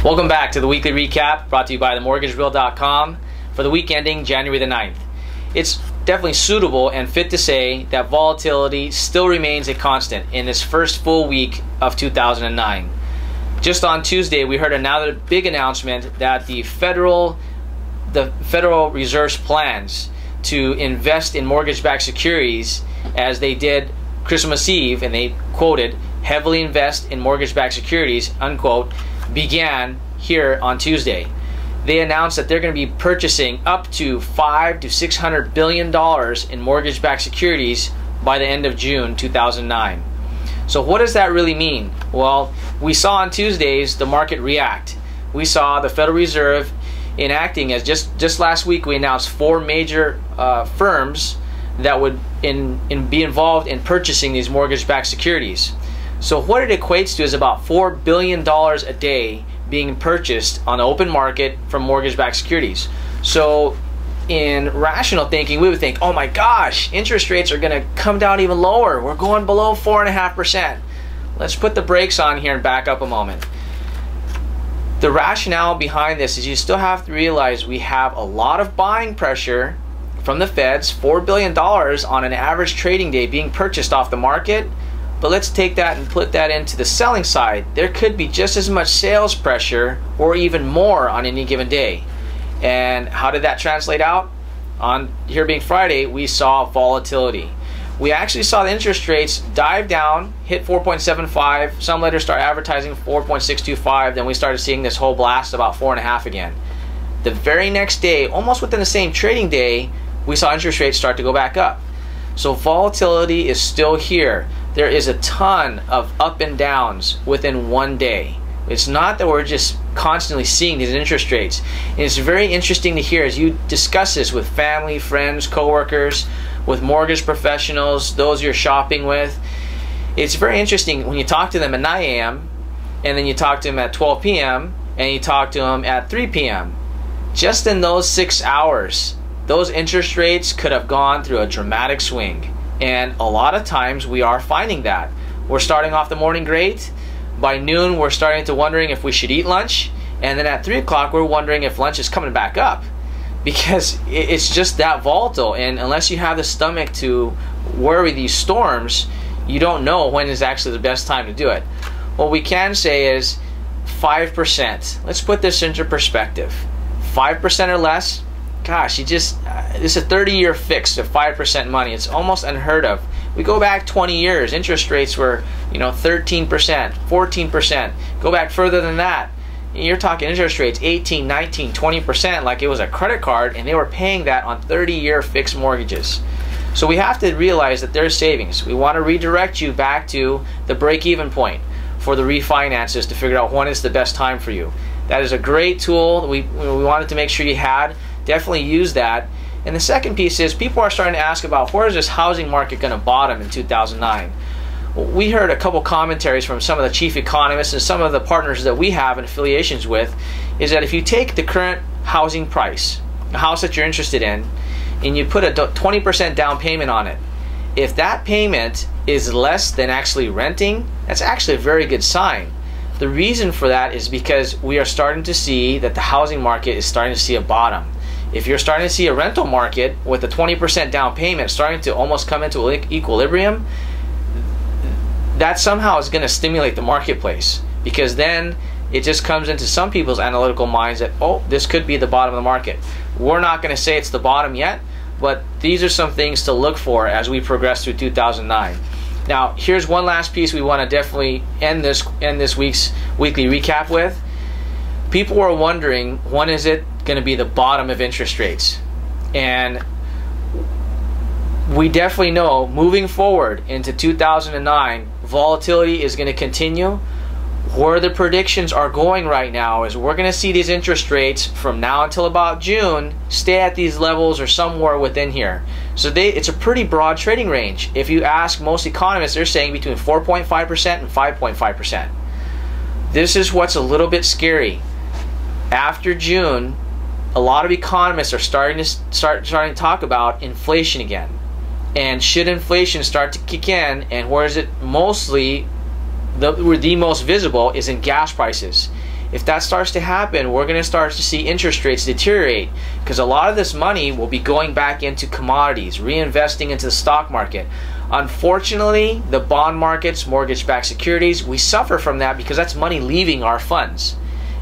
Welcome back to the weekly recap brought to you by themortgagereal.com for the week ending January the 9th. It's definitely suitable and fit to say that volatility still remains a constant in this first full week of 2009. Just on Tuesday, we heard another big announcement that the Federal Reserve's plans to invest in mortgage-backed securities, as they did Christmas Eve, and they quoted, heavily invest in mortgage-backed securities, unquote, began here on Tuesday. They announced that they're going to be purchasing up to $500 to $600 billion in mortgage-backed securities by the end of June 2009. So what does that really mean? Well, we saw on Tuesdays the market react. We saw the Federal Reserve enacting, as just last week we announced 4 major firms that would be involved in purchasing these mortgage-backed securities. So what it equates to is about $4 billion a day being purchased on the open market from mortgage-backed securities. So in rational thinking, we would think, oh my gosh, interest rates are going to come down even lower. We're going below 4.5%. Let's put the brakes on here and back up a moment. The rationale behind this is you still have to realize we have a lot of buying pressure from the Feds, $4 billion on an average trading day being purchased off the market. But let's take that and put that into the selling side. There could be just as much sales pressure or even more on any given day. And how did that translate out? On here being Friday, we saw volatility. We actually saw the interest rates dive down, hit 4.75. Some later start advertising 4.625. Then we started seeing this whole blast about 4.5 again. The very next day, almost within the same trading day, we saw interest rates start to go back up. So volatility is still here. There is a ton of up and downs within one day. It's not that we're just constantly seeing these interest rates. And it's very interesting to hear as you discuss this with family, friends, coworkers, with mortgage professionals, those you're shopping with. It's very interesting when you talk to them at 9 a.m. and then you talk to them at 12 p.m. and you talk to them at 3 p.m. Just in those 6 hours, those interest rates could have gone through a dramatic swing. And a lot of times we are finding that. We're starting off the morning great. By noon, we're starting to wondering if we should eat lunch. And then at 3 o'clock, we're wondering if lunch is coming back up. Because it's just that volatile. And unless you have the stomach to worry these storms, you don't know when is actually the best time to do it. What we can say is 5%. Let's put this into perspective. 5% or less. Gosh, this is a 30-year fix of 5% money. It's almost unheard of. We go back 20 years, interest rates were, 13%, 14%. Go back further than that. You're talking interest rates 18, 19, 20% like it was a credit card, and they were paying that on 30-year fixed mortgages. So we have to realize that there's savings. We want to redirect you back to the break-even point for the refinances to figure out when is the best time for you. That is a great tool we wanted to make sure you had. Definitely use that. And the second piece is people are starting to ask about where is this housing market going to bottom in 2009. We heard a couple commentaries from some of the chief economists and some of the partners that we have and affiliations with, is that if you take the current housing price, a house that you're interested in, and you put a 20% down payment on it, if that payment is less than actually renting, that's actually a very good sign. The reason for that is because we are starting to see that the housing market is starting to see a bottom. If you're starting to see a rental market with a 20% down payment starting to almost come into equilibrium, that somehow is going to stimulate the marketplace, because then it just comes into some people's analytical minds that, oh, this could be the bottom of the market. We're not going to say it's the bottom yet, but these are some things to look for as we progress through 2009. Now, here's one last piece we want to definitely end this week's weekly recap with. People were wondering, when is it going to be the bottom of interest rates? And we definitely know moving forward into 2009, volatility is going to continue. Where the predictions are going right now is we're going to see these interest rates from now until about June stay at these levels or somewhere within here. So it's a pretty broad trading range. If you ask most economists, they're saying between 4.5% and 5.5%. This is what's a little bit scary. After June, a lot of economists are starting to talk about inflation again. And should inflation start to kick in, and where is it mostly the most visible is in gas prices. if that starts to happen, we're going to start to see interest rates deteriorate, because a lot of this money will be going back into commodities, reinvesting into the stock market. Unfortunately, the bond markets, mortgage-backed securities, we suffer from that because that's money leaving our funds,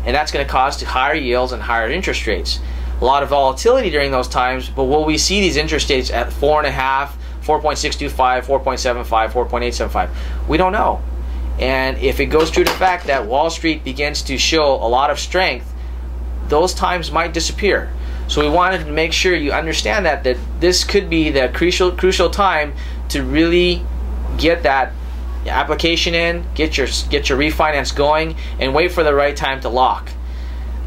and that's going to cause higher yields and higher interest rates. A lot of volatility during those times, but will we see these interest rates at 4.5, 4.625, 4.75, 4.875? We don't know. And if it goes through the fact that Wall Street begins to show a lot of strength, those times might disappear. So we wanted to make sure you understand that this could be the crucial time to really get that application in, get your refinance going, and wait for the right time to lock.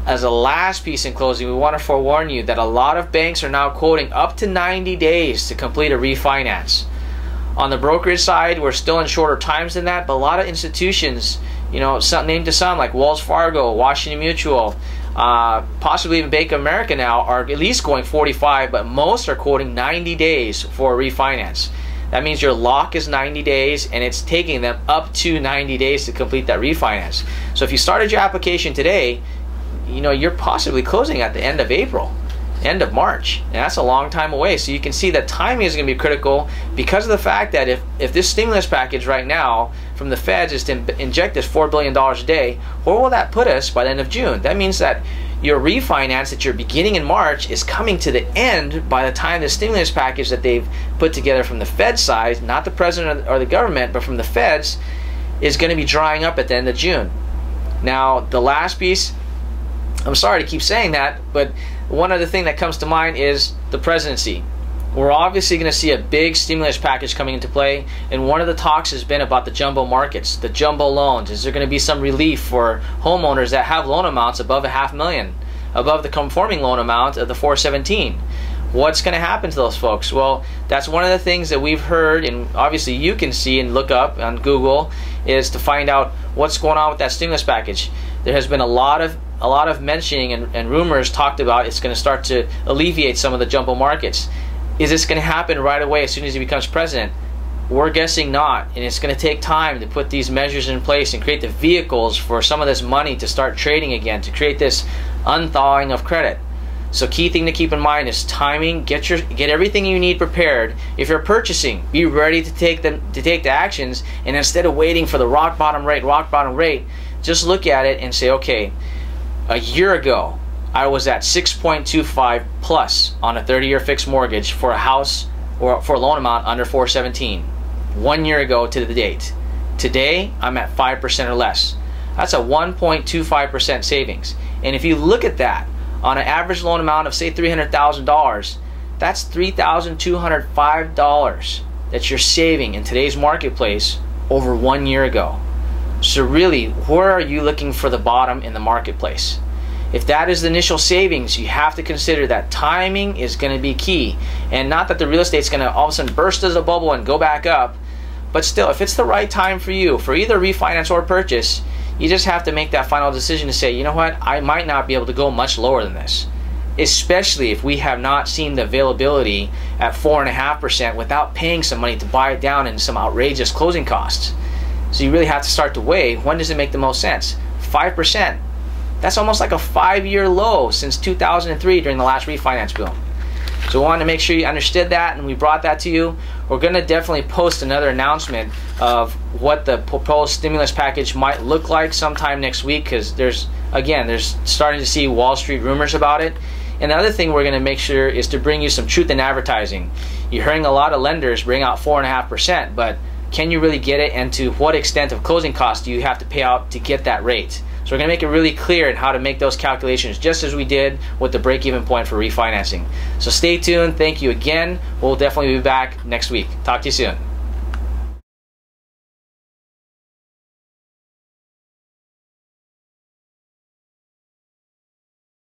As a last piece in closing, we want to forewarn you that a lot of banks are now quoting up to 90 days to complete a refinance. On the brokerage side, we're still in shorter times than that, but a lot of institutions, named to some like Wells Fargo, Washington Mutual, possibly even Bank of America now, are at least going 45, but most are quoting 90 days for a refinance. That means your lock is 90 days, and it's taking them up to 90 days to complete that refinance. So if you started your application today, you're possibly closing at the end of April, end of March, and that's a long time away. So you can see that timing is going to be critical, because of the fact that if this stimulus package right now from the Feds is to inject this $4 billion a day, where will that put us by the end of June? That means that your refinance that you're beginning in March is coming to the end by the time the stimulus package that they've put together from the Fed side, not the president or the government, but from the Feds, is going to be drying up at the end of June. Now, the last piece, I'm sorry to keep saying that, but one other thing that comes to mind is the presidency. We're obviously going to see a big stimulus package coming into play, and one of the talks has been about the jumbo markets, the jumbo loans. Is there going to be some relief for homeowners that have loan amounts above $500,000, above the conforming loan amount of the 417? What's going to happen to those folks? Well, that's one of the things that we've heard, and obviously you can see and look up on Google, is to find out what's going on with that stimulus package. There has been a lot of mentioning and rumors talked about it's going to start to alleviate some of the jumbo markets. Is this going to happen right away as soon as he becomes president? We're guessing not, and it's going to take time to put these measures in place and create the vehicles for some of this money to start trading again, to create this unthawing of credit. So key thing to keep in mind is timing. Get everything you need prepared. If you're purchasing, be ready to take the actions, and instead of waiting for the rock bottom rate, just look at it and say, okay, a year ago I was at 6.25 plus on a 30-year fixed mortgage for a house or for a loan amount under 417. 1 year ago to the date. Today I'm at 5% or less. That's a 1.25% savings. And if you look at that on an average loan amount of say $300,000, that's $3,205 that you're saving in today's marketplace over 1 year ago. So really, where are you looking for the bottom in the marketplace? If that is the initial savings, you have to consider that timing is going to be key. And not that the real estate's going to all of a sudden burst as a bubble and go back up, but still, if it's the right time for you, for either refinance or purchase, you just have to make that final decision to say, you know what, I might not be able to go much lower than this. Especially if we have not seen the availability at 4.5% without paying some money to buy it down in some outrageous closing costs. So you really have to start to weigh, when does it make the most sense? 5%. That's almost like a 5-year low since 2003 during the last refinance boom. So we wanted to make sure you understood that, and we brought that to you. We're going to definitely post another announcement of what the proposed stimulus package might look like sometime next week, because there's starting to see Wall Street rumors about it. And the other thing we're going to make sure is to bring you some truth in advertising. You're hearing a lot of lenders bring out 4.5%, but can you really get it, and to what extent of closing costs do you have to pay out to get that rate? So we're going to make it really clear in how to make those calculations, just as we did with the break-even point for refinancing. So stay tuned. Thank you again. We'll definitely be back next week. Talk to you soon.